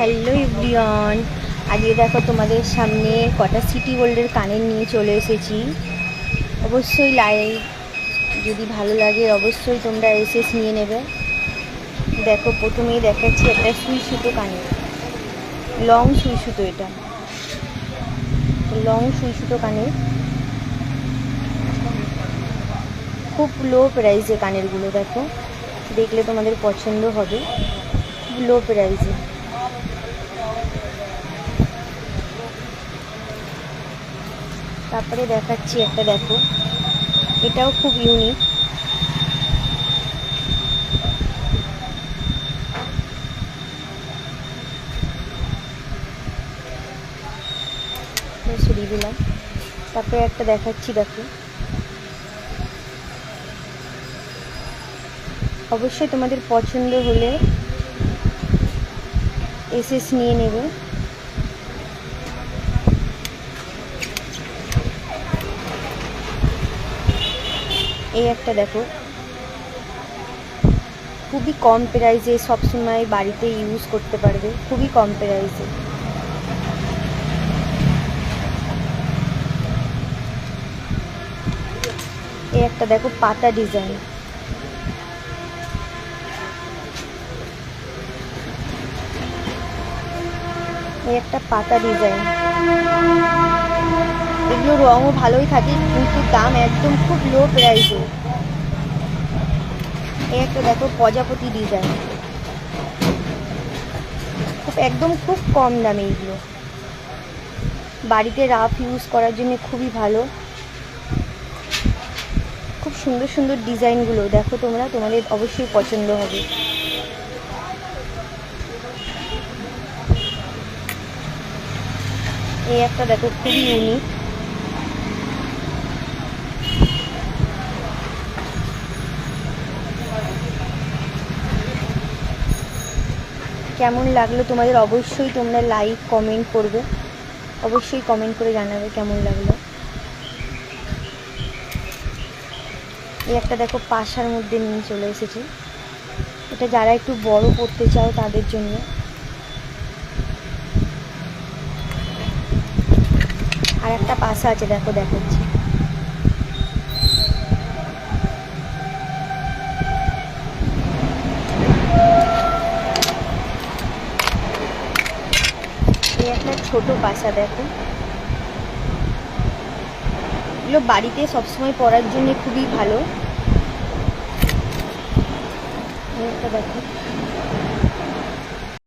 Hello everyone, আজকে দেখো তোমাদের সামনে কটা সিটি গোল্ডের কানের নিয়ে চলে এসেছি। অবশ্যই লাইক যদি ভালো লাগে অবশ্যই তোমরা এসএস নিয়ে নেবে। দেখো প্রথমেই দেখাচ্ছি একটা সুই সুতো কানের, লং সুই সুতো, এটা লং সুই সুতো কানের, খুব লো প্রাইসে কানেরগুলো। দেখো দেখলে তোমাদের পছন্দ হবে, খুব লো প্রাইসে। তারপরে দেখাচ্ছি একটা, দেখো এটাও খুব ইউনিক। সরিয়ে দিলাম। তারপরে একটা দেখাচ্ছি, দেখো অবশ্যই তোমাদের পছন্দ হলে এসএস নিয়ে নেবে। এই একটা দেখো, খুবই কম প্রাইসে, সবসময় বাড়িতে ইউজ করতে পারবে, খুবই কম প্রাইসে। এই একটা দেখো পাতা ডিজাইন, এই একটা পাতা ডিজাইন। এগুলো রঙও ভালোই থাকে, কিন্তু দাম একদম খুব লো প্রাইসে। এই একটা দেখো প্রজাপতি ডিজাইন, খুব কম দামে। এগুলো বাড়িতে রাফ ইউজ করার জন্য খুবই ভালো। খুব সুন্দর সুন্দর ডিজাইনগুলো দেখো তোমরা, তোমাদের অবশ্যই পছন্দ হবে। এই একটা দেখো খুবই ইউনিক, কেমন লাগলো তোমাদের অবশ্যই তোমরা লাইক কমেন্ট করবে, অবশ্যই কমেন্ট করে জানাবে কেমন লাগলো। এই একটা দেখো পাশার মধ্যে নিয়ে চলে এসেছে, এটা যারা একটু বড় পড়তে চাও তাদের জন্য। আর একটা পাশা আছে, দেখো দেখাচ্ছি। এই একটা ছোট পাশা, দেখো এগুলো বাড়িতে সবসময় পরার জন্য খুবই ভালো। এই একটা দেখো